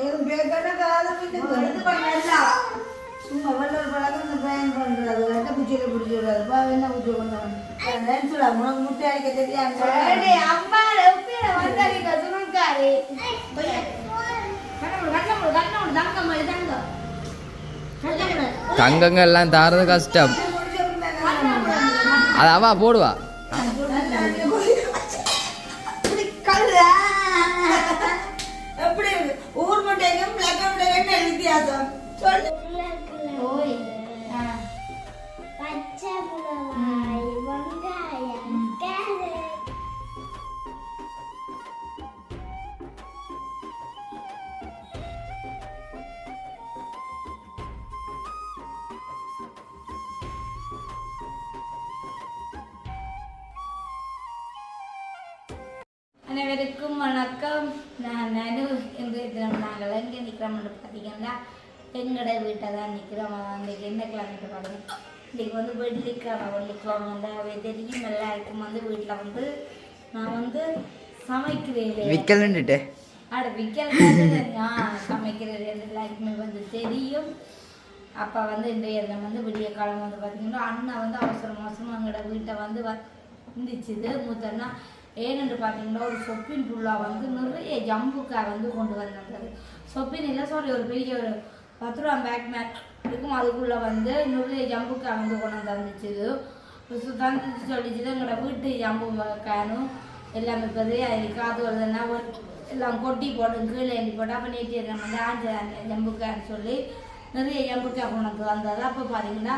எதுவும் பேக்கான காலம் எடுத்து பண்ணலாம். சும்மா வெள்ளை பழக்கம் பயன் பண்ணுறது ரெட்டை பூச்சியில் பிடிச்சி விடாது. என்ன பூச்சி கொண்டு வந்து சொல்ல உனக்கு முட்டை அடிக்க தெரியாது. அம்மா வந்தாங்க சுருக்காரு தங்கங்க எல்லாம் தாரது கஷ்டம். அது அவா போடுவா. எப்படி ஊர் முட்டைக்கும் பிளாக் முட்டைக்கும் என்ன வித்தியாசம் சொல்லு. பச்சை மிளகாய், வெங்காயம், கேரட். அனைவருக்கும் வணக்கம். நான் இன்றைய தினம் நாங்கள் எங்கே நிற்கிறோம்னு பார்த்தீங்கன்னா எங்களோட வீட்டை தான் நிற்கிறோம். அன்றைக்கி என்ன கிழமைட்டு பாருங்க. இன்றைக்கி வந்து வெள்ளிக்கிழமை தெரியும் எல்லாருக்கும் வந்து வீட்டில் வந்து நான் வந்து சமைக்கிறேன். விக்கலன்னுட்டு விக்கல் சமைக்கிறேன் எல்லாருக்குமே வந்து தெரியும். அப்போ வந்து இன்றைய தினம் வந்து விடிய காலம் வந்து பார்த்திங்கன்னா அண்ணன் வந்து அவசரமாக எங்களோட வீட்டை வந்து வந்துச்சுது மூத்தன்னா. ஏன்னு பார்த்தீங்கன்னா ஒரு சொப்பின் ஃபுல்லாக வந்து நிறைய ஜம்புக்காய் வந்து கொண்டு வந்திருந்தது. சொப்பின் இல்லை ஒரு பெரிய ஒரு 10 ரூபா பேக் மேக் இருக்கும். அதுக்குள்ளே வந்து நிறைய ஜம்புக்காய் வந்து கொண்டு வந்துச்சு. தந்துச்சு சொல்லிச்சு எங்களோட வீட்டு ஜம்பு காயனும் எல்லாமே பெரிய காது வருதுன்னா எல்லாம் கொட்டி போட்டு கீழே ஏறி போட்டு அப்போ நேற்று வந்து ஆஞ்ச ஜம்புக்காய்ன்னு சொல்லி நிறைய ஜம்புக்காய் கொண்டு வந்து வந்தது. அப்போ பார்த்தீங்கன்னா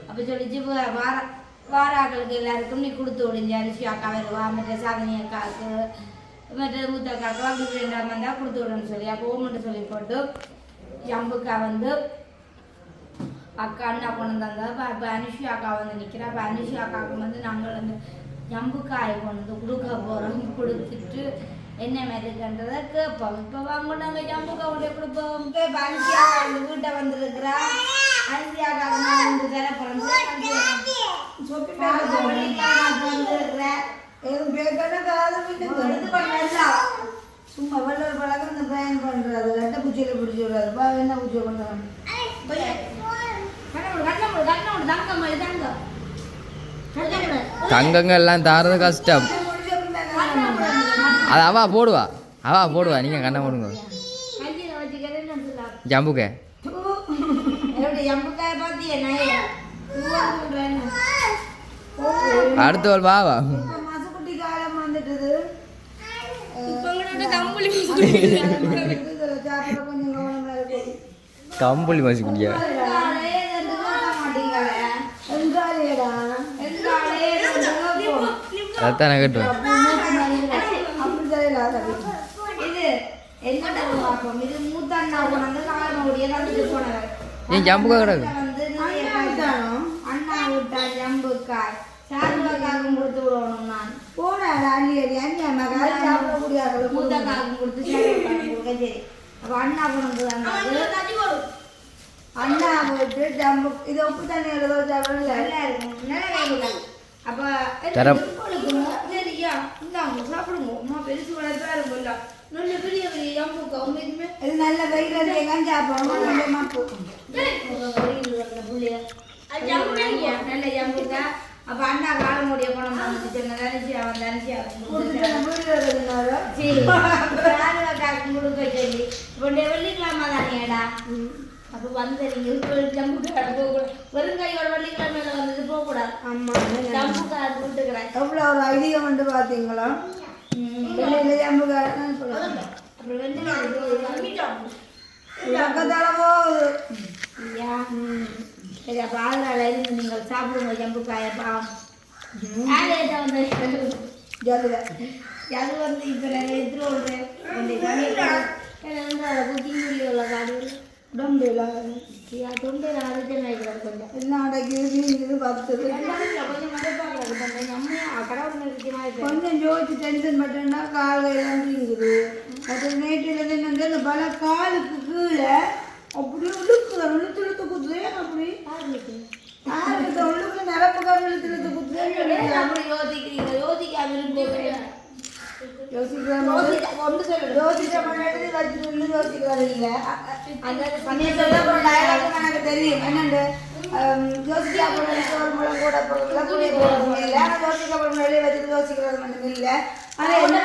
அப்போ சொல்லிச்சு வாராக்களுக்கு எல்லாருக்கும் நீ கொடுத்து விடுங்க. அரிசி அக்கா வருவா, மற்ற சாதனி அக்காவுக்கு, மற்ற மூத்த அக்காவுக்கு அப்படி 2 வந்தால் கொடுத்து விடுன்னு சொல்லி அப்போ ஓமன்ட்டு சொல்லி போட்டு ஜம்புக்கா வந்து அக்கா அண்ணா கொண்டு வந்தால் இப்போ அனுஷி அக்கா வந்து நிற்கிறா. அப்போ அனுஷி அக்காவுக்கு வந்து நாங்கள் வந்து ஜம்புக்காயை கொண்டு வந்து கொடுக்க போகிறோம். கொடுத்துட்டு என்ன மாதிரின்றதை கேட்போம். இப்போ வாங்க நாங்கள் ஜம்புக்கா உடைய கொடுப்போம். இப்போ அனுஷி அக்கா வந்து வீட்டை வந்துருக்குறா. அனுஷி அக்காவுக்கு நான் வந்து தர போகிறேன். சும்மா வெள்ளை பழக்கம் பயன் பண்றது ரெட்டை பூச்சியில பிடிச்சி விடாது. என்ன பூச்சியை கொண்டு வந்து தங்கங்க எல்லாம் தாரது கஷ்டம். அது அவா போடுவா. நீங்க கண்ணை போடுங்க. ஜம்புக்க அடுத்த ஒரு வாவா மசுக்குட்டி காலம் வந்துட்டது. கம்பளி மசுக்குட்டியா அதான் நான் கட்டுவேன். நீ ஜம்புக்கா கிடக்கு அண்ணா விட்டா ஜம்புக்காய் சாருக்காக்கும் கொடுத்து விடணும். நான் மூத்தக்காக்கும் கொடுத்து கொடுக்க சரி. அப்போ அண்ணா கொண்டு வந்தது அண்ணா போட்டு ஜம்பு இது உப்பு தண்ணி எழுதோ சாப்பிடல இருக்கும். அப்போ சரியா இந்தாங்க சாப்பிடுங்க. அம்மா பெருசு வளர்த்தா இருக்கும்ல நல்ல பெரிய பெரிய ஜம்புக்கா உண்மைக்குமே இது நல்ல வெயில் சாப்பிடணும். நல்ல ஜம்புக்கா. அப்போ அண்ணா காலமுடைய குணம் வந்துச்சு நினைச்சி அவன் நினைச்சி சாருக்காக்கும் கொடுக்க சொல்லி இப்போ வெள்ளிக்கிழமை தானேடா. அப்போ வந்து நீங்கள் ஜம்புக்கா போகக்கூடாது. வெறுங்கையோட வெள்ளிக்கிழமையில வந்துட்டு போகக்கூடாது. ஆமாம் ஜம்புக்கா விட்டுக்கிறேன். எவ்வளோ ஒரு ஐதீகம் வந்து பார்த்தீங்களா? ஜம்புக்கா அப்புறம் வந்து சரி. அப்போ ஆதரவால் இருந்து நீங்கள் சாப்பிடுங்க ஜம்புக்காயப்பா. அது வந்து இப்போ நான் எடுத்துட்டு விடுறேன். புத்திமொழி உள்ள காடு உடம்புல தொண்டை அதுக்கு நினைக்கிறேன். கொஞ்சம் எல்லாம் அடக்கி பார்த்தது கொஞ்சம் மறைப்பாங்க. நம்ம கடவுள் நிறுத்தியமாக கொஞ்சம் ஜோதிச்சு டென்ஷன் மட்டும்னா கால் கையெல்லாம் தீங்குது. மற்ற நேற்றில் என்னங்க இந்த பல காலுக்கு கீழே அப்படியே இழுத்து குத்துதே. அப்படி உள்ளுக்கு நிரப்பு கால் இழுத்து குத்துதே. அப்படி யோசிக்கிறீங்க. யோசிக்காம யோசிக்கிற யோசிக்க வச்சுட்டு யோசிக்கிறது இல்லை. எனக்கு தெரியும் என்னண்டு யோசிக்கா போடுறது ஒரு முளம் கூட போடுறதுல கூடிய போடுறது இல்லை. ஆனால் யோசிக்கப்படுற வெளியே வச்சுட்டு யோசிக்கிறது மட்டும் இல்லை. ஆனால் என்ன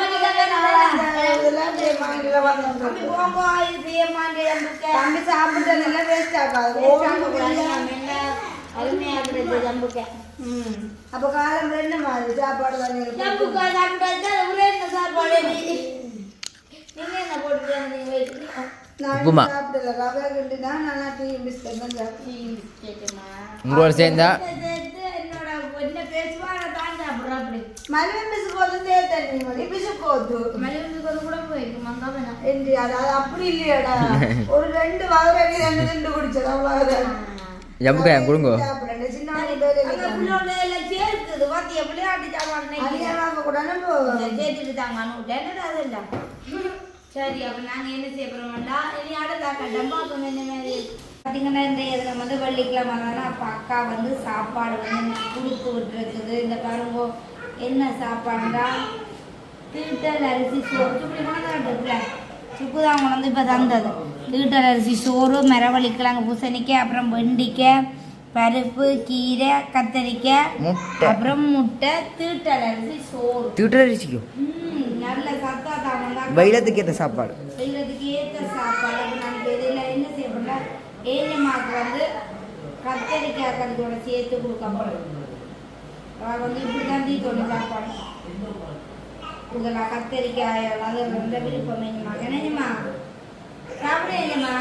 தம்பி சாப்பிட்டு நல்லா வேஸ்ட் ஆகாது. அப்போ காலம் என்ன மாதிரி சாப்பாடு உப்புமா உங்களோட சேர்ந்தா அப்படி இல்லையாடா ஒரு 2 வகை 2 குடிச்சது அவ்வளவுதான். ஜம்புக்காய் கொடுங்க சரி. அப்போ நாங்கள் என்ன செய்ய போகிறோம்டா இனி அடுத்த டப்பா என்ன மாதிரி பார்த்தீங்கன்னா இந்த இதில் வந்து வெள்ளிக்கிழமை அப்போ அக்கா வந்து சாப்பாடு வந்து கொடுத்து விட்டுருக்குது. இந்த பாருங்கோ என்ன சாப்பாடுடா தீட்டல் அரிசி சோறு இப்படி கொண்டாடுல சுக்கு தான் கொண்டு இப்போ தந்தது. தீட்டல் அரிசி சோறு, மரவள்ளிக்கிழங்கு, பூசணிக்காய், அப்புறம் வெண்டிக்காய், பருப்பு, கீரை, கத்தரிக்காய், அப்புறம் முட்டை, தீட்டல் அரிசி சோறு. தீட்டல் அரிசிக்கும் நல்ல சத்தா தான் வெயிலத்துக்கு ஏற்ற சாப்பாடு. வெயிலத்துக்கு ஏற்ற சாப்பாடு. நாங்கள் இதில் என்ன செய்யப்போம்னா ஏரியமாக்கு வந்து கத்தரிக்காய் கறியோட சேர்த்து கொடுக்கப்படும். வந்து இப்படி தான் தீத்தோட சாப்பாடு. இதெல்லாம் கத்தரிக்காய் அது ரொம்ப விருப்பம். என்னம்மா என்னம்மா சாப்பிட என்னம்மா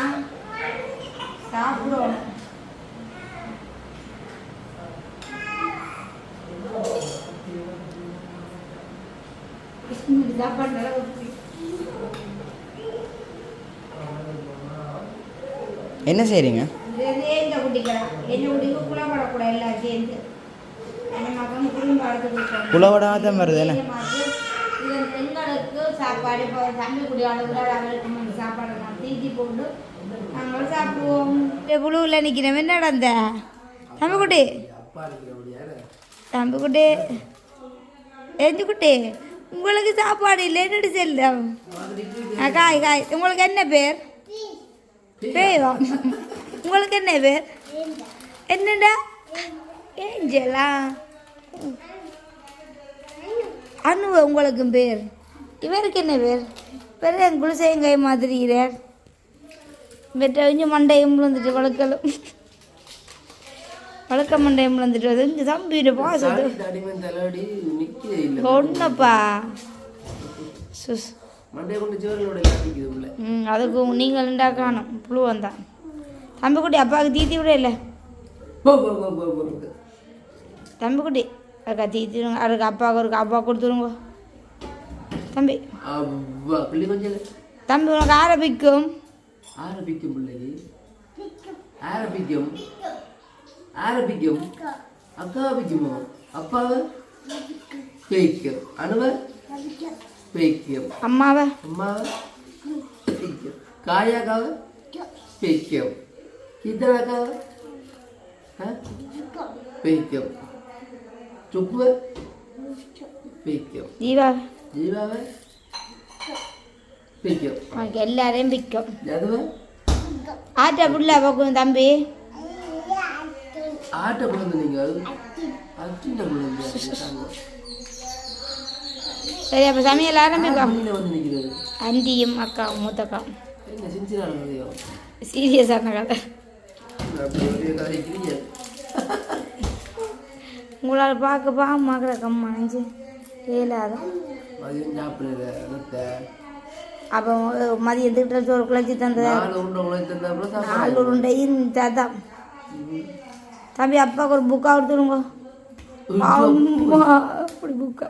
சாப்பிடுவோம். சாப்பாடு நல்லா என்ன செய்றீங்க? எந்த குட்டிக்கடா என்ன குட்டிக்கு குளப்படக்கூட எல்லாம் சேர்ந்து குளவடாதான் வருது. எங்களுக்கு சாப்பாடு இப்போ தம்பி குடி அளவுல அவருக்கு சாப்பாடு நான் தீட்டி போட்டு நாங்களும் சாப்பிடுவோம். புழுவில் நிற்கிறோம். என்ன நடந்த தம்பிக்குட்டி தம்பிக்குட்டி எஞ்சுக்குட்டி உங்களுக்கு சாப்பாடு இல்லை என்னடி செல்லம் காய் காய். உங்களுக்கு என்ன பேர்? பேவா. உங்களுக்கு என்ன பேர்? என்னடா ஏஞ்சலா அனுவ. உங்களுக்கு பேர்? இவருக்கு என்ன பேர்? பேர் என் குலசேங்காய் மாதிரிகிறார். வெட்ட கொஞ்சம் மண்டையும் விழுந்துட்டு வளர்க்கலும் வளர்க்க மண்டையும் விழுந்துட்டு அது இங்கே தம்பியோட பாசது ஒன்றுப்பா சுஸ். அதுக்கு நீங்கள் ரெண்டா காணும் புழு வந்தான். தம்பிக்குட்டி அப்பாவுக்கு தீத்தி விட இல்லை. தம்பிக்குட்டி அதுக்கா தீத்தி அதுக்கு அப்பாவுக்கு ஒரு அப்பா கொடுத்துருங்க. தம்பி தம்பி உனக்கு ஆரம்பிக்கும் ஆரம்பிக்கும் அக்காபிக்குமோ அப்பாவை பேய்க்கும் அனுவ பேய்க்கும் அம்மாவை பேய்க்கும் காயாக்காவை பேய்க்கும் கீதனாக்காவை பேய்க்கும் சுக்குவை பேய்க்கும் ஜீவாவை பேய்க்கும் உனக்கு எல்லாரையும் பிக்கும். அதுவ ஆட்டை புள்ள பார்க்கும் தம்பி ஆட்டை குழந்தை நீங்கள் அச்சின்ன குழந்தை. சரி அப்போ சமையல் ஆரம்பிப்போம். வந்து நிற்கிறது அண்டியும் அக்கா மூத்தக்கா என்ன சின்ன கதையோ சீரியஸான கதை. கதை உங்களால் பார்க்க பாவமாக கிடக்கம்மா நினச்சி இயலாத. மதியம் சாப்பிடுற அப்போ மதியம் திட்ட சோறு குழச்சி தந்தது 4 உருண்டையும் தான். தம்பி அப்பாவுக்கு ஒரு புக்கா கொடுத்துருங்க. அப்படி புக்கா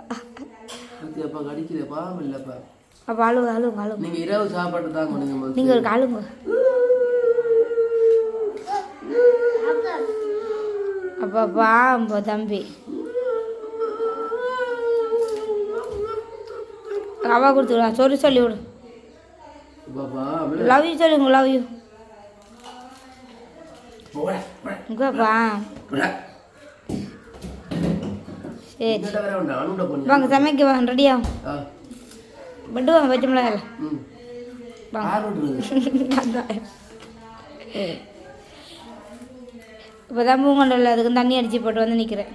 அப்போ அழுவு அழுவுங்க அழுவுங்க. நீங்க இரவு சாப்பாடு தான் நீங்கள் ஒரு அழுவுங்க. அப்போ பாம்போ தம்பி அவா கொடுத்துருவா சொல்லி விடு. லவ் யூ சொல்லுங்க. லவ் யூ உங்கப்பா. சரி வாங்க சமைக்க வாங்க ரெடியா பட்டு வாங்க வச்சோம்ல யார் விட்டுறது இப்போதான் பூங்கொண்டல அதுக்கு தண்ணி அடிச்சு போட்டு வந்து நிற்கிறேன்.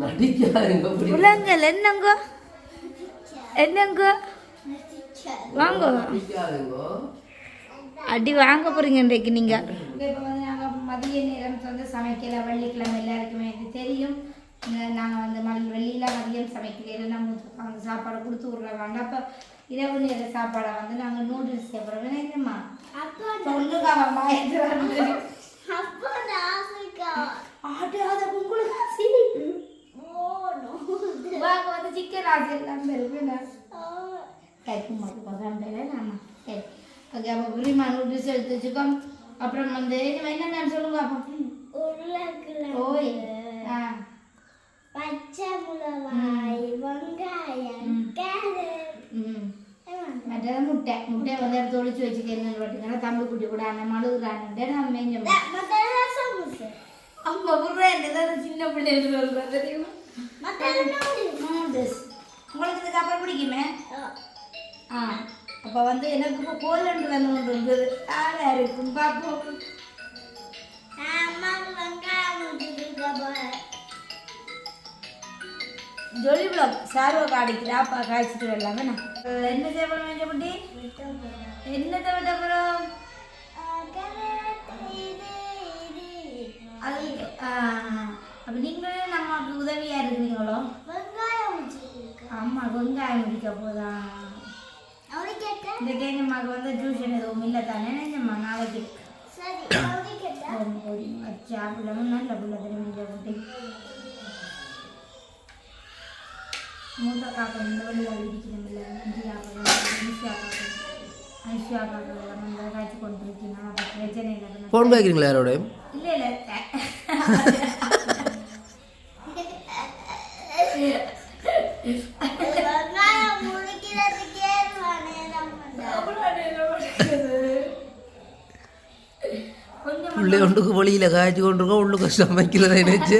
நடிக்காதீங்க அப்படி. புலங்கள் என்னங்க என்னங்க வாங்க நடிக்காதீங்க. அடி வாங்க போறீங்க இன்றைக்கு நீங்கள். இப்போ வந்து நாங்கள் மதிய நேரம் வந்து சமைக்கல, வெள்ளிக்கிழமை எல்லாருக்குமே எனக்கு தெரியும். நாங்கள் வந்து வெள்ளியில் மதியம் சமைக்கிறேன், நம்ம அந்த சாப்பாடை கொடுத்து விட்றாங்க. அப்போ இரவு நேர சாப்பாடை வந்து நாங்கள் நூடுல்ஸ் சாப்பிட்றோம். என்னம்மா சொல்லுக்காமம்மா எது வந்து ஆட்டாத உங்களுக்கு வாங்க வந்து சிக்கன் ஆசை எல்லாமே இருக்குண்ணா கைக்குமாக்கு பகாண்டல நாம சரி ஓகே. அப்போ புரியுமா நூடுல்ஸ் எடுத்து வச்சுக்கோம். அப்புறம் வந்து என்னென்னு சொல்லுங்க அப்போ. ஓய் பச்சை மிளகாய், வெங்காயம், கேரட். மற்றது முட்டை வந்து எடுத்து ஒழிச்சு வச்சுக்கேன்னு பார்த்தீங்கன்னா தம்பி குட்டி கூட அண்ணன் மழுகுறான்ட்டு நான் மேஞ்சோம். அம்மா புரியா என்னதான் சின்ன பிள்ளைங்க சொல்கிறேன் தெரியுமா. உங்களுக்கு இதுக்கு அப்புறம் பிடிக்குமே. அப்போ வந்து எனக்கு இப்போ கோலண்டு வந்து ஒன்று இருக்குது. ஆளா இருக்கும் பார்ப்போம். ஜொலி பிளாக் சார்வா காடிக்கிறா அப்பா காய்ச்சிட்டு வரலாமே. நான் என்ன செய்யணும் வேண்டிய குட்டி என்னத்தை விட அப்புறம் அது அப்போ நீங்களே நமக்கு உதவியாக இருக்கிறீங்களோ. அம்மா வெங்காயம் முடிக்க போதா இந்த கேங்கம்மாவுக்கு வந்து டியூஷன் எதுவும் இல்லை தானே நினைச்சம்மா நாளைக்கு வச்சா பிள்ளைங்க நல்ல பிள்ளை தெரியும். குட்டி மூத்த காக்கா இந்த வழியில் இடிக்கணும்ல அனுஷியா காக்கா வந்து காய்ச்சி கொண்டு இருக்கீங்கன்னா பிரச்சனை இல்லை. ஃபோன் கேட்குறீங்களா யாரோடையும்? இல்லை இல்லை உள்ளே ஒன்றுக்கு வழியில் காய்ச்சி கொண்டிருக்கோம், உள்ளுக்கு சமைக்கிறத நினைச்சு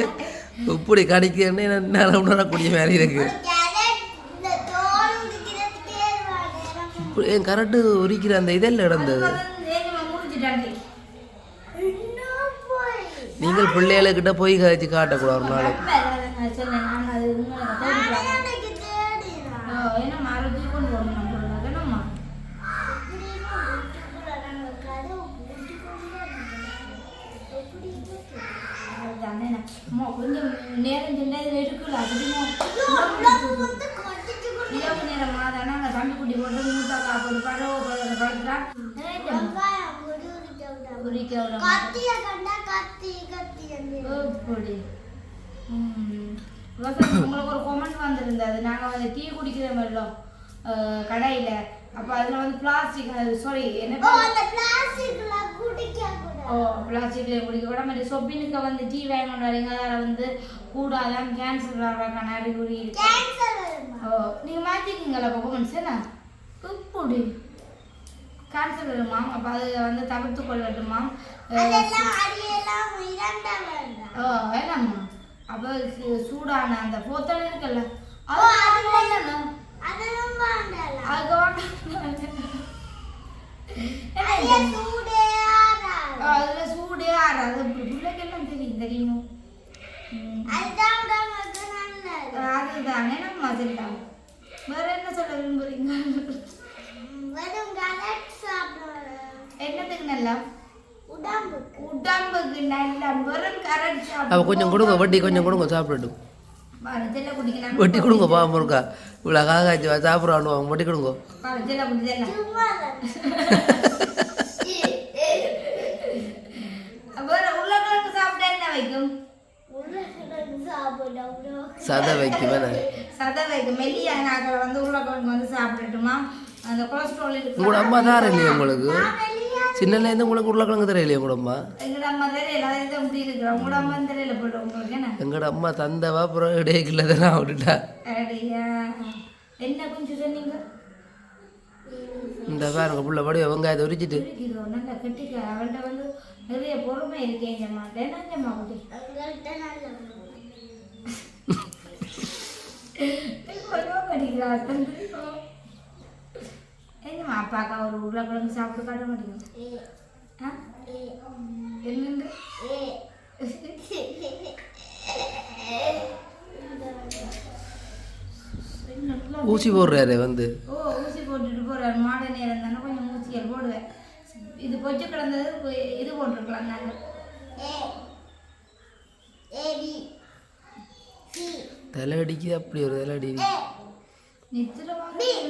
இப்படி கடிக்கிறேன்னு என்னால் உணரக்கூடிய வேலை இருக்கு. என் கரெக்டு உரிக்கிற அந்த இதெல்லாம் நடந்தது. நீங்கள் பிள்ளைகளுக்கிட்ட போய் காய்ச்சி காட்டக்கூடாது ஒரு நாளைக்கு. கொஞ்சம் நேரம் சென்றா இதில் இருக்குல்ல அப்படின்னா இரவு நேரமாக தானே அந்த தம்பி குட்டி போட்டு மூட்டை காப்போது பழம் பழத்துறா குறிக்க எப்படி உங்களுக்கு ஒரு கொமெண்ட் வந்திருந்தது. நாங்கள் வந்து டீ குடிக்கிற மாதிரிலாம் கடையில் அப்போ அதில் வந்து பிளாஸ்டிக் சாரி என்ன பிளாஸ்டிக்ல குடிக்க கூட மாதிரி சொப்பினுக்கு வந்து டீ வாங்கிட்டு வரீங்க அதில் வந்து கூடாதான் கேன்சர் வர்றதுக்கான அறிகுறி இருக்கு. நீங்கள் மாற்றிக்கிங்களா கொமெண்ட்ஸ் என்ன இப்படி கேன்சர் வருமா? அப்போ அதை வந்து தவிர்த்து கொள்ளட்டுமா? வேணாம்மா. அப்போ சூடான அந்த போத்தல் இருக்குல்ல அதுக்கு அதுல சூடே ஆறாது. பிள்ளைக்கெல்லாம் தெரியும் தெரியுமோ அதுதானே நம்ம சரிதான். வேற என்ன சொல்ல விரும்புறீங்க? என்னத்துக்கு நல்லா உடம்புக்கு நல்லா வெறும் கரண்ட் சாப்பிடும். கொஞ்சம் கொடுங்க, வட்டி கொஞ்சம் கொடுங்க சாப்பிடட்டும். வட்டி கொடுங்க பா முருக்கா இவ்வளோ காய்ச்சி சாப்பிட்றானு அவங்க வட்டி கொடுங்க. சதை வைக்கும் சதை வைக்கும் மெல்லியா நாங்கள் வந்து உருளைக்கிழங்கு வந்து சாப்பிடட்டுமா? அந்த கொலஸ்ட்ரால் இருக்கு. உங்களோட அம்மா தான் இல்லையா உங்களுக்கு? சின்னலேருந்து உங்களுக்கு உருளைக்கிழங்கு தெரியலையா உங்களோட அம்மா? எங்களோட அம்மா தெரியல, அதான் இப்படி இருக்கிறோம். உங்களோட அம்மா தெரியல போட்டு உங்களுக்கு என்ன? எங்களோட அம்மா தந்தவா அப்புறம் இடையில தானே விட்டுட்டா. என்ன கொஞ்சம் சொன்னீங்க? இந்த பாருங்க புள்ள படி வெங்காயத்தை உரிச்சிட்டு நல்லா கட்டிக்க. அவள்கிட்ட வந்து நிறைய பொறுமை இருக்கேன் ஜம்மா. என்னம்மா குட்டி என்னம்மா அப்பாக்கா ஒரு உருளைக்கிழங்கு சாப்பிட்டு காட்ட மாட்டேங்குது ஆ என்னண்டு ஊசி போடுறாரு வந்து ஓ ஊசி போட்டுட்டு போறாரு மாலை நேரம் தானே கொஞ்சம் ஊசிகள் போடுவேன் இது பொச்சு கிடந்தது இது போட்டிருக்கலாம் நாங்கள் தலை அடிக்குது அப்படி ஒரு தலை அடி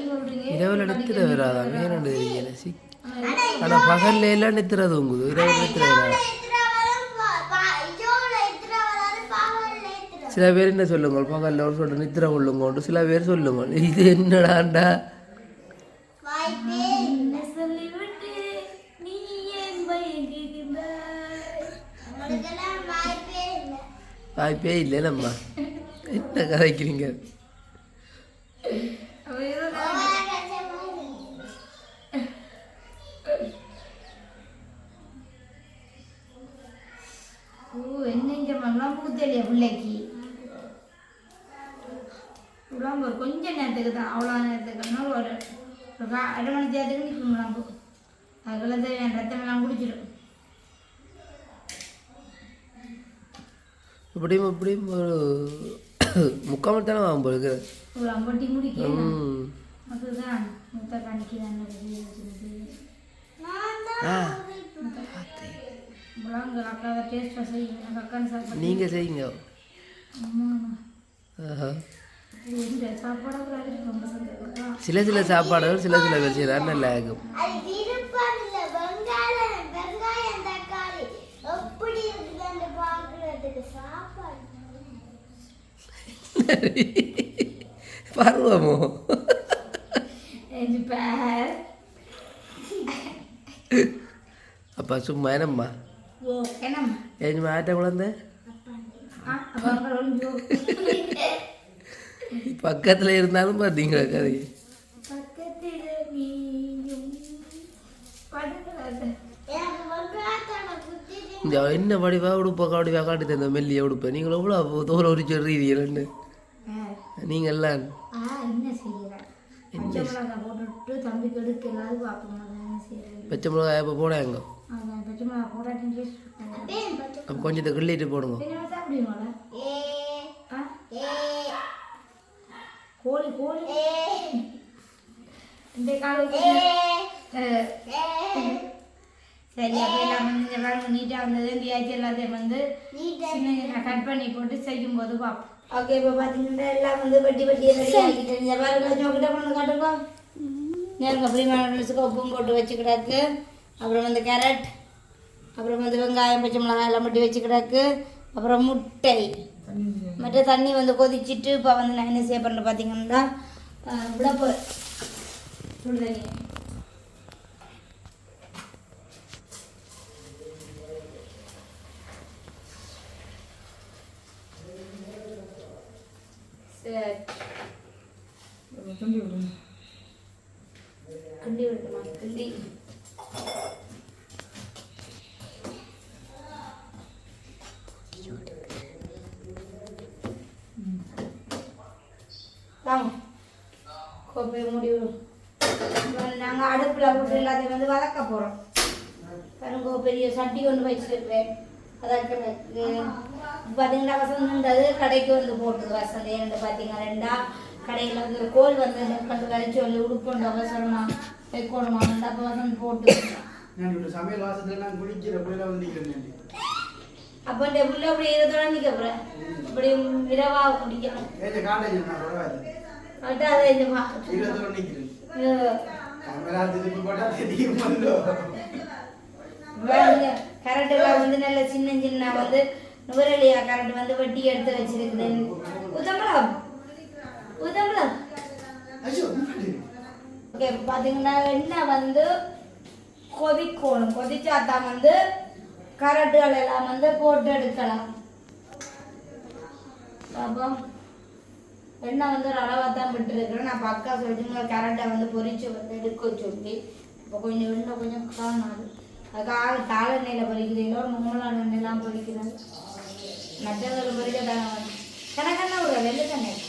சொல்றீங்க இரவில் நித்திர வராதா வேணுண்டு தெரியல ஆனால் பகல்ல எல்லாம் நித்திர தூங்குது இரவு நித்திர வராதா சில பேர் என்ன சொல்லுங்க பகல்ல ஒரு சொல்ற நித்திர கொள்ளுங்க சில பேர் சொல்லுங்க இது என்னடாண்டா சொல்லிவிட்டு நீ ஏன் வாய்ப்பே இல்லை நம்ம என்ன கதைக்கிறீங்க பிள்ளைக்கு உடம்பு கொஞ்சம் நேரத்துக்கு தான் அவ்வளோ நேரத்துக்கு ஒரு அரை மணி நேரத்துக்கு நிற்கும் உடம்பு அதுக்குள்ள தேவையான ரத்தமெல்லாம் குடிச்சிடும் இப்படியும் ஒரு 3/4 மணி தானே ஆகும் போல இருக்குது ஒரு 50 முடிக்கணும் அதுதான் முத்த கணிக்கு தான் நீங்கள் செய்யுங்க சில சாப்பாடுகள் சில பேர் செய்யறாரு நல்லா இருக்கும் பருவமோ அப்பா சும்மா என்னம்மா ஏன் மாட்ட குழந்தை பக்கத்துல இருந்தாலும் பார்த்தீங்களா கதை என்ன வடிவா உடுப்பா வடிவா காட்டி தந்த மெல்லிய உடுப்ப நீங்களும் எவ்வளோ தோல் ஒரு சொல்றீங்கன்னு நீங்க எல்லாம் பச்சை மிளகாய் இப்போ போடாங்க அப்போ கொஞ்சத்தை கிள்ளிட்டு போடுங்க கோழி கோழி இந்த காலம் சரி அப்போ எல்லாம் வந்து இந்த வேலை நீட்டாக வந்தது இந்த எல்லாத்தையும் வந்து சின்ன கட் பண்ணி போட்டு செய்யும் போது பார்ப்போம். ஓகே இப்போ பார்த்தீங்கன்னா எல்லாம் வந்து வெட்டி ரெடி ஆகிட்டு இந்த வேலை கிட்ட கொண்டு காட்டுங்க நேருங்க பிரிமாணத்துக்கு உப்பும் போட்டு வச்சுக்கிடாக்கு அப்புறம் வந்து கேரட் அப்புறம் வந்து வெங்காயம் பச்சை மிளகாய் எல்லாம் மட்டும் வச்சுக்கிடாக்கு அப்புறம் முட்டை மற்ற தண்ணி வந்து கொதிச்சுட்டு இப்போ வந்து நான் என்ன செய்ய பண்ணுறேன் பார்த்தீங்கன்னா விட போகிறேன் சுடு தண்ணி சரி கிண்டி விடுமா கிண்டி வாங்க கோப்பை முடிவு நாங்கள் அடுப்பில் போட்டு எல்லாத்தையும் வந்து வதக்க போகிறோம் பாருங்க பெரிய சட்டி கொண்டு வச்சுருக்கிறேன் வதக்கிறதுக்கு பார்த்தீங்கன்னா வசந்தது கடைக்கு வந்து போட்டு வசந்த் ஏன்னு பார்த்தீங்கன்னா கடையில் வந்து கோல் வந்து கண்டு கழிச்சு சொல்லி உடுப்புண்டு அவசரமாக வைக்கணுமான்னு அப்போ வசந்த் போட்டு அப்போ இந்த புள்ள அப்படி இதோட நிற்க போகிறேன் இப்படி இரவாக குடிக்கணும் அதை இந்த கரண்ட்லாம் வந்து நல்ல சின்ன சின்ன வந்து நுவரலியா கரண்ட் வந்து வெட்டி எடுத்து வச்சிருக்குது உதம்பலம் ஓகே பார்த்தீங்கன்னா எண்ணெய் வந்து கொதிக்கணும் கொதிச்சாதான் வந்து கரண்ட்டுகள் எல்லாம் வந்து போட்டு எடுக்கலாம் அப்போ எண்ணெய் வந்து ஒரு அளவாக தான் விட்டுருக்குறேன் நான் பக்கா சொல்லிட்டு கரண்ட்டை வந்து பொரிச்சு வந்து எடுக்க சொல்லி இப்போ கொஞ்சம் எண்ணெய் கொஞ்சம் காணாது அதுக்காக தாழ எண்ணெயில் பொரிக்கிறீங்களோ நூலான எண்ணெயெல்லாம் பொரிக்கிறேன் மற்றவர்கள் பொரிக்க தானே கணக்கெண்ணெய் ஒரு வெள்ளைக்கண்ணெய்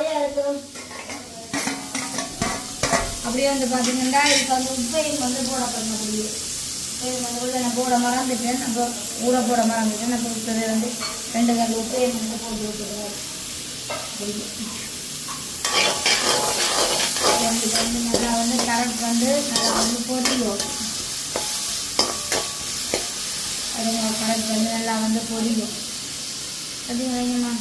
வேலையாக இருக்கும். அப்படியே வந்து பார்த்தீங்கன்னா இப்போ வந்து உப்பையும் வந்து போட பண்ண முடியும். உப்பையும் வந்து உள்ள நான் போட மறந்துட்டேன், நம்ம ஊற போட மறந்துட்டேன். நம்ம உப்பை வந்து 2 கல் உப்பையும் வந்து போட்டு விட்டுருவோம். வந்து நல்லா வந்து கரெக்ட் வந்து நல்லா வந்து பொரியும். கரெக்ட் வந்து நல்லா வந்து பொரியும். பார்த்தீங்களா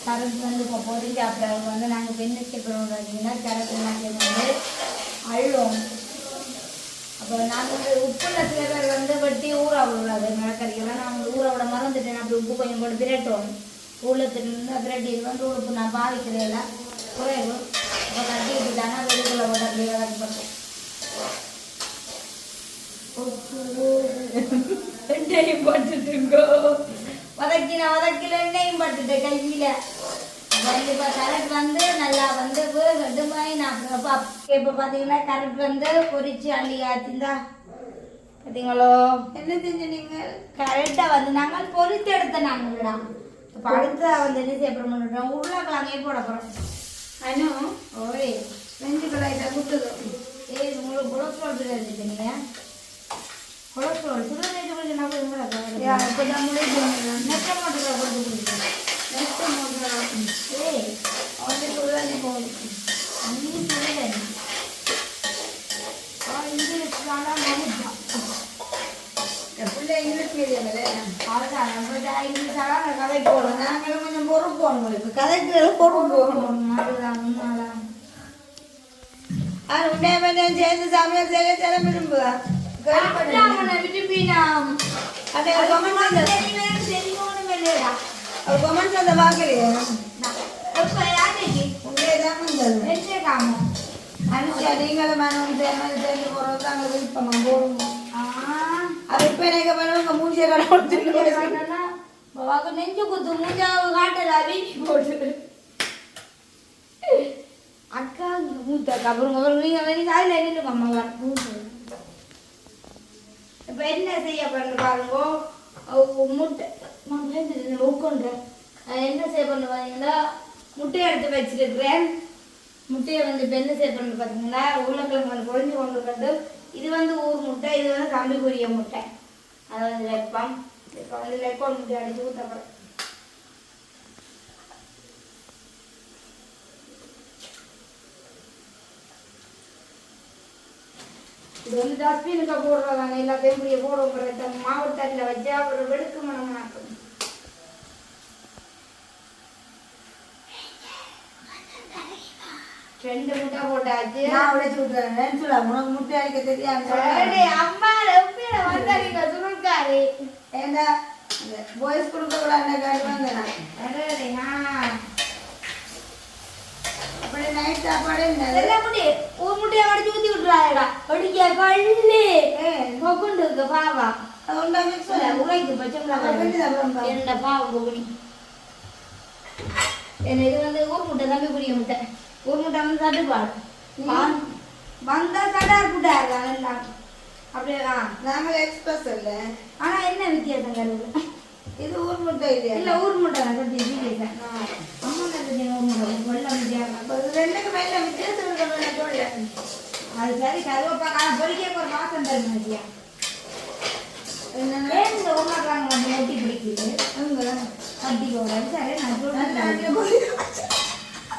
கரெக்ட் வந்து இப்போ பொரிஞ்சு அப்புறம் வந்து நாங்கள் வெண்ணை சேர்க்கிறோம் பார்த்தீங்கன்னா கரெக்ட் எல்லாம் வந்து அழுவோம். அப்போ நாங்கள் வந்து உப்புள்ள சில பேர் வந்து வெட்டி ஊற விடாது நிலக்கறிக்கெல்லாம் நாங்கள் ஊற விட மறந்துட்டேன். அப்படி உப்பு கொஞ்சம் போட்டு பிரட்டோம். ஊழத்துலேருந்து பிரட்டி வந்து உப்பு நான் பாவிக்கிறேன் குறைவு. அப்போ கட்டி விட்டுட்டானா வெடிக்குள்ள போட்டு அப்படியே வதக்கப்பட்டோம். எண்ணெயும் போட்டுட்டுங்கோ வதக்கில எண்ணெயும் போட்டுட்டேன் கையில். இப்போ கரெக்ட் வந்து நல்லா வந்து வெடுமாய் நான் இப்போ பார்த்தீங்கன்னா கரெக்ட் வந்து பொரிச்சு அள்ளி ஆச்சுந்தா பார்த்தீங்களோ. என்ன செஞ்சு நீங்கள் கரெக்டாக வந்து நாங்கள் பொரித்து எடுத்த நாங்கள்டா. இப்போ அடுத்த வந்து என்ன செய்யப்பட பண்ணிட்டோம், உருளைக்கிழங்கே போட போகிறோம். அனு ஓய் வெஞ்சு கலாயிட்ட குத்துது. ஏய் உங்களுக்கு கொலஸ்ட்ரால் இருந்துச்சுங்க. கொலஸ்ட்ரால் சுடுநீர் கொஞ்சம் நான் இப்போ தான் முடிவு நெட்ட மாட்டுகளை கொடுத்து கொடுத்துருக்கேன். நெக்ஸ்ட் மூணு ஏய் அவனுக்கு உருவாக்கி போகுது. அங்கே சொல்லுறேன் இங்கிலீஷ் தான் மனுஷன். பிள்ளை இங்கிலீஷ் மீடியமில்ல அதான் நம்ம இங்கிலீஷாலாம் நான் கதை போடுறேன். நாங்களும் கொஞ்சம் பொறுப்பு போகணும். இப்போ கதைக்கு பொறுப்பு போகணும். அதுதான் முன்னாலாம் அது உண்மையாக சேர்ந்து சமையல் செய்ய சில விரும்புவா விரும்பினா அதை தெரியும்னு கொமெண்ட்ஸ் அந்த பார்க்கலையே எப்போ யாருக்கு உங்களே தான் வந்தது. என்ன காமம் அனுஷா நீங்களும் மனம் சேர்ந்து போகிறது அங்கே விருப்பமா போடுவோம். அது இப்போ எனக்கு பண்ண உங்கள் மூஞ்சியை கடை கொடுத்துட்டு நெஞ்சு குத்து மூஞ்சாவு காட்டல வீங்கி போட்டு அக்கா மூத்தக்கா அப்புறம் நீங்கள் அதில் நின்று அம்மா இப்போ என்ன செய்ய பண்ணு பாருங்கோ முட்டை உட்கொண்டேன். என்ன செய்ய பண்ணு பார்த்தீங்கன்னா முட்டையை எடுத்து வச்சிருக்கிறேன். முட்டையை வந்து இப்போ என்ன செய்ய பண்ணு பார்த்தீங்கன்னா உருளைக்கிழங்கு வந்து பொழிஞ்சு கொண்டு இருக்கிறது. இது வந்து ஊர் முட்டை, இது வந்து கம்பிக்குரிய முட்டை. அதை வந்து வைப்போம். இப்போ வந்து லெக்கோன் முட்டை அடித்து ஊற்றப்படும். இது வந்து டஸ்ட்பினுக்கு போடுறதாங்க. எல்லாத்தையும் இப்படியே போடுற மாவட்டத்தில் வச்சா ஒரு வெடுக்கு மனம் ஆக்கும். ரெண்டு முட்டை போட்டாச்சு. நான் உடைச்சு விட்டுறேன் சொல்ல உனக்கு முட்டை அடிக்க தெரியாது. அம்மா எப்படி வந்தாங்க சுருக்காரு ஏண்டா பாய்ஸ் கொடுக்க கூட அந்த கார்டு வந்தேன். அப்படி நைட் சாப்பாடு முடி ஒரு முட்டையை அடிச்சு ஊற்றி விட்டுறாடா அடிக்க கல்லு கொண்டு இருக்க பாவா அது ஒன்றா மிக்ஸ் உரைக்கு பச்சை என்ன பாவம் போகணி. என்ன இது வந்து ஊர் முட்டை தம்பிக்குரிய முட்டை. ஊர் முட்டை வந்து தட்டுப்பாடு வந்தா கடார் புட்டாரு எல்லாம் அப்படியே. நாங்கள் எக்ஸ்பிரஸ் இல்லை. ஆனால் என்ன வித்தியாசம் கருது இது ஊர் முட்டை இல்லையா? இல்லை ஊர் முட்டை தான் சத்தி சீரியஸா அம்மா ஊர் முட்டை வெள்ளம் வித்தியாசம் ரெண்டுக்கு மேலே வித்தியாசம் இருக்கணும் சொல்ல. அது சரி கருவப்பா காலம் பொறிக்க ஒரு வாசம் தரும் மதியா. என்னென்ன இந்த உருளைக்கிழங்கு வந்து ஒட்டி பிடிக்குது கட்டி போட சரி நான் சொல்றேன்.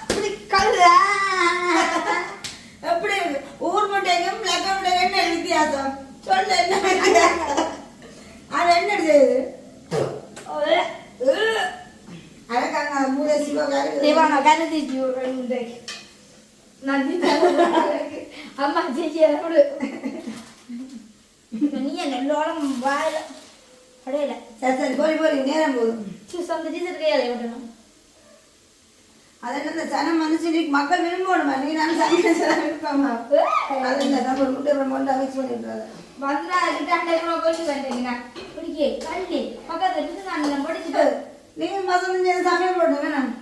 அப்படி கல்லு எப்படி இருக்கு ஊர் முட்டைக்கும் லக்க முட்டைக்கும் என்ன வித்தியாசம் சொல்ல. என்ன வித்தியாசம்? அது என்ன செய்யுது? அழகாங்க மூளை தேவான கருதிச்சு நான் அம்மா சேச்சி விடு நீ நெல்லோളം வாயில அடையல. சரி சரி போய் போய் நேரம் போதும். சொந்த டீச்சர் கையால விடணும். அது என்ன சனம் மனுஷன் மக்கள் விரும்பணுமா? நீ நான் சமையல் விருப்பமா? அது என்ன நம்ம முட்டை மொண்டை மிக்ஸ் பண்ணிடுறாங்க. வந்தா கிட்ட போயிட்டு வந்தீங்கன்னா பிடிக்கே கல்லி பக்கத்துல இருந்து நான் படிச்சுட்டு நீங்க மசம் சமையல் போடுங்க. நான்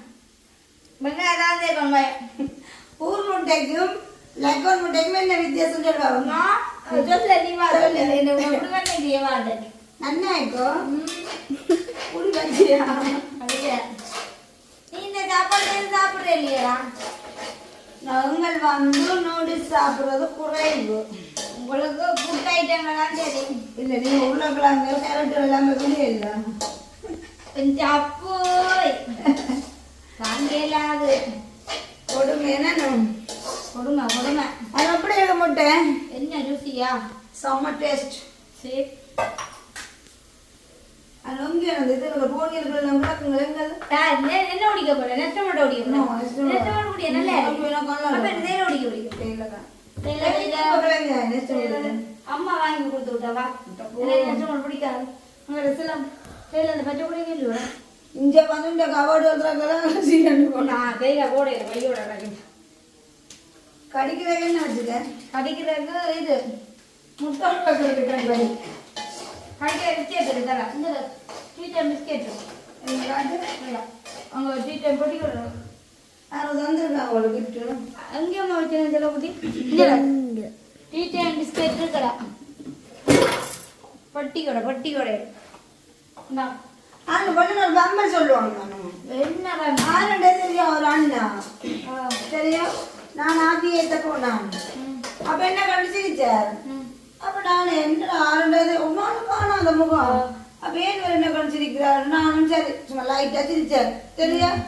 வெங்காயம் தேக்கம் ஊர் முட்டைக்கும் லக்கோன் முட்டைக்கும் என்ன வித்தியாசம் சொல்லுவாங்க? சொல்ல நீ வா சொல்ல என்ன உடனே தேவாண்ட நன்னா இருக்கும். உருவாச்சியா அப்படியே நீ இந்த சாப்பிடுறேன் இல்லையா? நாங்கள் வந்து நூடுல்ஸ் சாப்பிட்றது குறைவு. உங்களுக்கு ஃபுட் ஐட்டங்கள்லாம் தெரியும். இல்லை நீங்கள் உருளைக்கிழங்கு கேரட் எல்லாமே வெளியே இல்லை. கொஞ்சம் அப்பு தாங்கலாது கொடுமை என்னன்னு கொடுமை கொடுமை. அது எப்படி இருக்க மாட்டேன். என்ன ருசியா? செம்ம டேஸ்ட். சரி அது வந்து எனக்கு இது போனியர்கள் விளக்குங்கள் எங்கள் என்ன ஓடிக்க போறேன்? நெட்டமோட ஓடிக்க போறேன். நெட்டமோட ஓடிய நல்லா அம்மா வாங்கி கொடுத்து விட்டாவா? நெட்டமோட பிடிக்காது. உங்க சிலம் அந்த பச்சை பிடிக்க இல்லையா? இங்க வந்து இந்த கவாடு நான் கையில கூட கையோட கடிக்கிறதுக்கு என்ன வச்சுக்க கடிக்கிறதுக்கு இது முட்டை கடிக்கிற பிஸ்கெட் இருக்குதா? இந்த டீச்சர் பிஸ்கெட் அவங்க டீச்சர் பொடி கொடுறோம். யாரும் வந்துருக்கா அவளுக்கு கிஃப்ட்டு அங்கேயும் வச்சு சொல்ல குட்டி டீச்சர் பிஸ்கெட் இருக்கடா. பட்டி கடை அந்த பொண்ணு ஒரு பம்பர் சொல்லுவாங்க. என்ன ஆரண்டே தெரியும் ஒரு அண்ணா தெரியும். நான் ஆக்கி ஏற்ற போனான். அப்ப என்ன கண்டுச்சிருச்சார். அப்ப நான் என்ன ஆரண்டது ஒன்னாலு காணாத முகம். அப்ப ஏன் என்ன கண்டுச்சிருக்கிறார். நானும் சரி சும்மா லைட்டா சிரிச்சார் தெரியும்.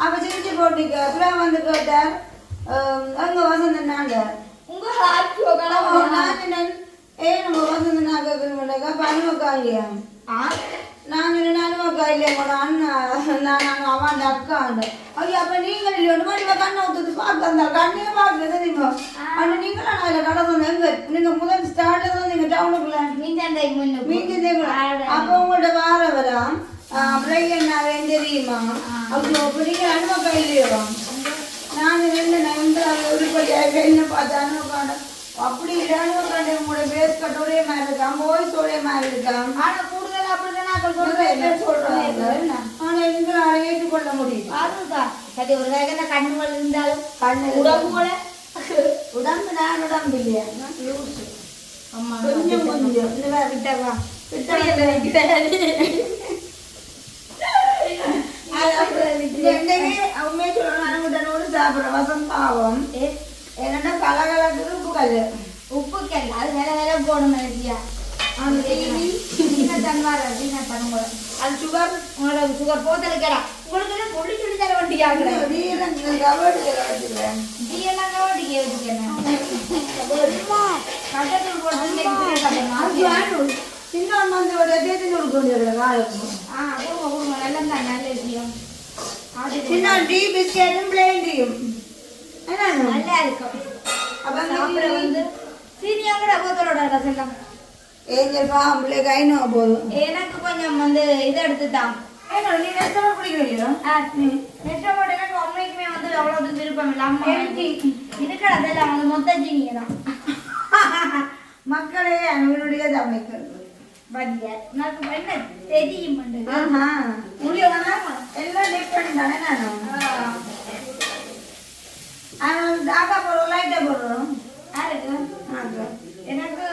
அப்ப சிரிச்சு போட்டிக்க அப்புறம் வந்து கேட்டார் அங்க வசந்தன் நாங்க உங்க நான் ஏன் நம்ம வசந்தன் நான் கேட்கணும்னாக்கா பண்ணுவக்கா இல்லையா. நான் அனுவக்கா இல்லையா கூட அண்ணா நான் அவன் அக்காண்டு ஐயோ அப்ப நீங்கள் இல்லையோ மாதிரி கண்ணை ஊத்துட்டு பார்க்க அந்த கண்ணையே பார்க்க தெரியுமா. ஆனா நீங்களும் நான் இதில் கடை சொன்னேன் எங்க நீங்க முதல் ஸ்டார்ட்ல தான் நீங்க டவுனுக்குள்ள அப்ப உங்கள்ட்ட வார வராம் அப்புறம் நான் தெரியுமா அப்படி அப்ப நீங்க அனுவக்கா இல்லையோ. நான் ரெண்டு உருப்படியாக என்ன பார்த்து அனுவக்காண்ட அப்படி இல்லைன்னு உங்களோட பேஸ் கட் ஒரே மாதிரி இருக்கான் வாய்ஸ் ஒரே மாதிரி இருக்கான். ஆனா கூடுதல் அப்படிதான் சொல்றாங்க. ஆனா எங்களால ஏற்றுக்கொள்ள முடியும். அதுதான் சரி ஒரு வேகன கண்ணுகள் இருந்தாலும் கண்ணு உடம்பு போல உடம்பு நான் உடம்பு இல்லையா அம்மா கொஞ்சம் கொஞ்சம் இந்த விட்டவா உண்மையை சொல்லணும் அனுமட்டனோடு சாப்பிட்ற வசம் பாவம் என்னன்னா கலகலக்கு உப்பு கல் அது வேலை போடணும் நினைச்சியா அது சுகர் உங்களோட சுகர் போத்தலுக்கடா உங்களுக்கு பொடி சொல்லி தர வண்டியாங்க நல்லா இருக்கும். அப்புறம் வந்து சீனியாங்கட போத்தலோட ரசம் ஏஞ்சல்பா உங்களுக்கு ஐநூறு போதும். எனக்கு கொஞ்சம் வந்து இதை எடுத்துதான் நீ நெட்டமா குடிக்கிறீங்களா? நெட்டமோட எனக்கு அம்மைக்குமே வந்து அவ்வளவு விருப்பம் இல்லை. அம்மா இருக்கிற அதெல்லாம் வந்து மொத்த ஜீனிய தான் மக்களே அவனுடைய சமைக்கிறது எனக்கு என்ன தெரியும் எல்லாம் டிஃப்ரெண்ட் தானே. நானும் தாக்கா போடுறோம் லைட்டா போடுறோம். எனக்கு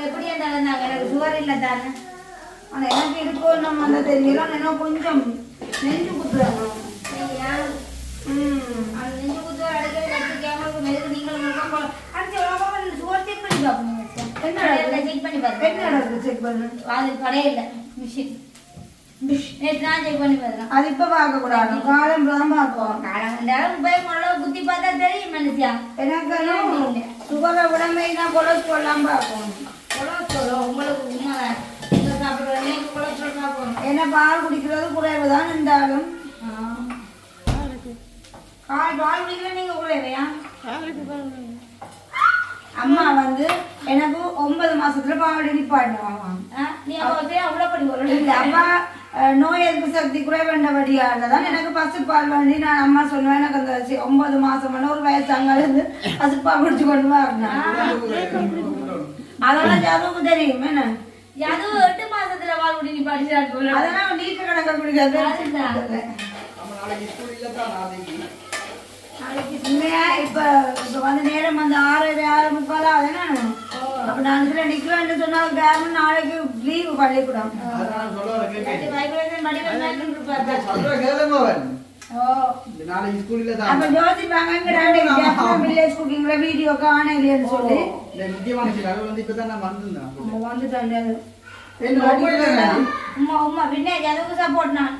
எப்படி இருந்தாங்க எனக்கு சுகர் இல்லை தானே. ஆனால் எனக்கு இருக்கும் நம்ம அந்த தெரியல ஏன்னா கொஞ்சம் நெஞ்சு குத்துறாங்க. அந்த நெஞ்சு குத்துற அடிக்கடி எடுத்து கேமரா மெதுக்கு நீங்களும் அடுத்து சுகர் செக் பண்ணி பார்ப்போம். என்ன செக் பண்ணி பார்ப்போம். என்ன செக் பண்ணு அது கடையில் மிஷின் நேற்று நான் செக் பண்ணி பார்க்குறேன். அது இப்போ பார்க்கக்கூடாது காலம் தான் பார்ப்போம். காலம் இருந்தாலும் போய் கொள்ள குத்தி பார்த்தா தெரியும் மனுஷியா. எனக்கு சுகரை உடம்பை தான் கொலஸ்ட்ரால்லாம் பார்ப்போம். கொலஸ்ட்ரால் உங்களுக்கு உண்மைதான் நீங்கள் சாப்பிட்றது கொலஸ்ட்ரால் சாப்பிடணும். ஏன்னா பால் குடிக்கிறது குறைவு தான் இருந்தாலும் பால் குடிக்கிறது நீங்கள் குறைவையா? அம்மா வந்து எனக்கு 9 மாசத்துல பால் நிப்பாட்டுவாங்க. நீ அவ்வளோ படி வரும் இல்லை அப்பா நோய் எதிர்ப்பு சக்தி குறைவேண்டபடியால தான் எனக்கு பசுப்பால் வேண்டி நான் அம்மா சொல்லுவேன். எனக்கு அந்த 9 மாசம் ஒரு வயசாங்கிருந்து பசுப்பால் குடிச்சு கொண்டு வாங்க. அதெல்லாம் ஜாதகம் தெரியும் என்ன அதுவும் 8 மாசத்துல பால் குடி நீ படிச்சு அதெல்லாம் நீட்டு கணக்க குடிக்காது. உண்மையா இப்ப வந்து நேரம் வந்து 6:30 ஆகுது. அப்ப நான் நிக்கிறேன்னு சொன்னா பேரன் நாளைக்கு லீவு பள்ளிக்கூடம். ஓ நாளைக்கு ஸ்கூல்ல அப்ப தான் யோசிப்பாங்க வில்லேஜ் குக்கிங்ல வீடியோ காணலைன்னு சொல்லி இந்த முக்கியமான சில அளவு வந்து இப்பதான் நான் வந்திருந்தேன் வந்துட்டாங்க. என்ன உமா உமா பின்ன எதுக்கு சப்போர்ட் நான்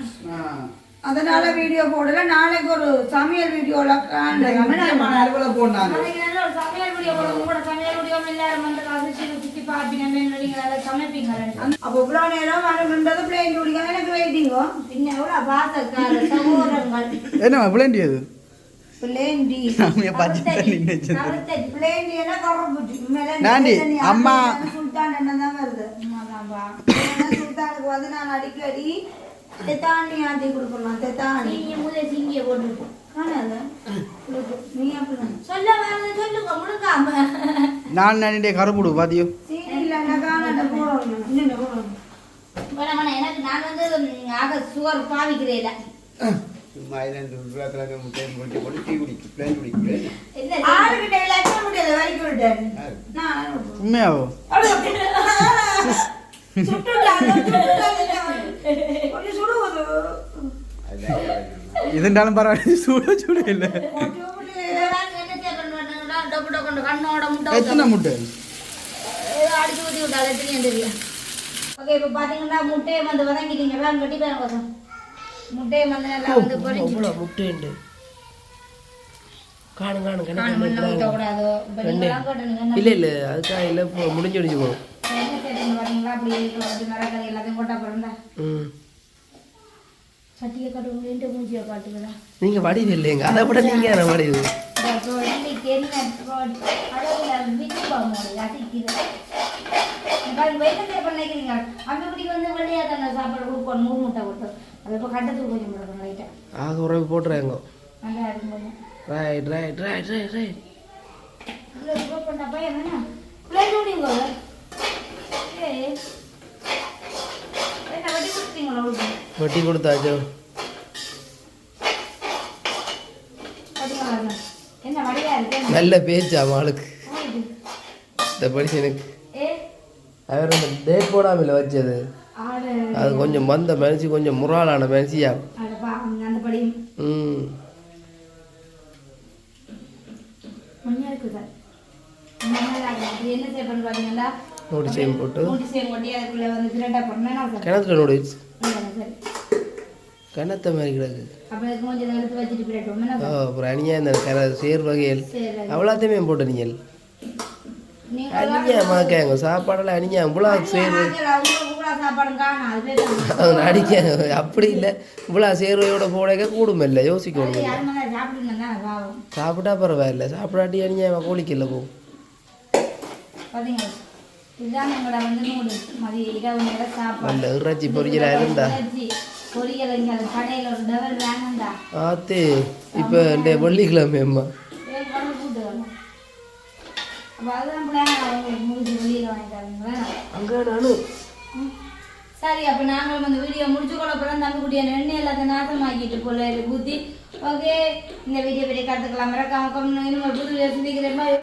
அதனால வீடியோ போடல. நாளைக்கு ஒரு சமையல் வீடியோல அலுவல போனாங்க நாளைக்கு நல்ல ஒரு சமையல் வீடியோ போடுவோம். உங்களோட சமையல் வீடியோ எல்லாரும் வந்து காசு சுத்தி பார்ப்பீங்க நீங்க நல்லா சமைப்பீங்க. அப்போ இவ்வளவு நேரம் வரணுன்றது பிளேன் குடிக்க எனக்கு வெயிட்டிங்கோ. பின்ன எவ்வளவு பாசக்கார சகோதரங்கள் என்னம்மா பிள்ளைண்டியது பிளேன் டி பிளேன் டி என்ன கரம்புச்சு நாண்டி, அம்மா. சுல்தான் என்னதான் வருது. சுல்தானுக்கு வந்து நான் அடிக்கடி தெத்தானி ஆட்டி கொடுக்கலாம். தெத்தானி நீங்க முதல் சிங்கிய போட்டுருக்கோம் காணாத நீ அப்படி சொல்ல வரது சொல்லுங்க முழுக்காம. நான் நினைட்டே கருப்புடு பாத்தியோ சீனி இல்லைன்னா காணாத போடணும். இன்னும் போடணும். வேணாம் வேணாம், எனக்கு நான் வந்து ஆக சுகர் பாவிக்கிறேன் இல்ல. சும்மா ஐலண்ட் உருவாக்கலாங்க முட்டையை போட்டு போட்டு டீ குடிக்கு பிளேன் குடிக்கு என்ன ஆளுகிட்ட எல்லாத்தையும் முடியாது வரைக்க விட்டேன். நான் உண்மையாவோ கொஞ்சம் சுடுவது இதுண்டாலும் பரவாயில்ல சூட சூட இல்லை கண்ணோட எத்தனை முட்டை அடிச்சு ஊத்தி விட்டாலே தெரியும் தெரியும். ஓகே, இப்போ பாத்தீங்கன்னா முட்டையை வந்து வதங்கிட்டீங்க. வேன் கட்டி பேர கொஞ்சம் முட்டையை வந்து நல்லா வந்து பொரிச்சு முட்டை உண்டு காணும் காணும் ஊற்றக்கூடாதோ. இப்போ நீங்களாம் கேட்டுனுங்க இல்லை இல்லை அதுக்காக இல்லை முடிஞ்சு போகும். என்ன செய்யணும் பாத்தீங்களா? அப்படி அப்படி மரக்கறி எல்லாத்தையும் கொட்டா பிறந்தா சட்டியை காட்டுங்க, மூஞ்சியை காட்டுங்களா? நீங்க வடிவு இல்லைங்க, அதை விட நீங்க என்ன வடிவு? ஆக உறவு போட்டுறாங்க. Right right right right right வட்டி கொடுத்தாச்சோ. நல்ல பேச்சா ஆளுக்கு இந்த மனுஷனுக்கு. அவர் அந்த டேட் போடாமல் வச்சது அது கொஞ்சம் வந்த மனுஷி கொஞ்சம் முறாளான மனுஷியா. ம் நோட்டீஸையும் போட்டு கிணத்துல நோட்டீஸ் கிணத்த மாதிரி கிடக்கு. அப்புறம் அணியா இந்த சேர் வகைகள் அவ்வளோத்தையுமே போட்டு நீங்கள் அணியா மாக்காங்க சாப்பாடெல்லாம் அணியா இவ்வளோ சேர் அடிக்காங்க. அப்படி இல்லை இவ்வளோ சேர்வையோட போடக்க கூடுமில்ல யோசிக்கணும். சாப்பிட்டா பரவாயில்ல, சாப்பிடாட்டி அணியா கோழிக்கல போகும். நல்ல இறைச்சி பொரிக்கிறா இருந்தா ஆத்து இப்போ வெள்ளிக்கிழமை அம்மா அங்கே நானும் சரி. அப்போ நாங்கள் வந்து வீடியோ முடிச்சு கொள்ள போகிறோம். தம்பிக்குட்டியான எண்ணெய் எல்லாத்தையும் நாசமாக்கிட்டு போல ஊற்றி. ஓகே, இந்த வீடியோ பெரிய கற்றுக்கலாம். மறக்காம இன்னும் புது சிந்திக்கிறேன்.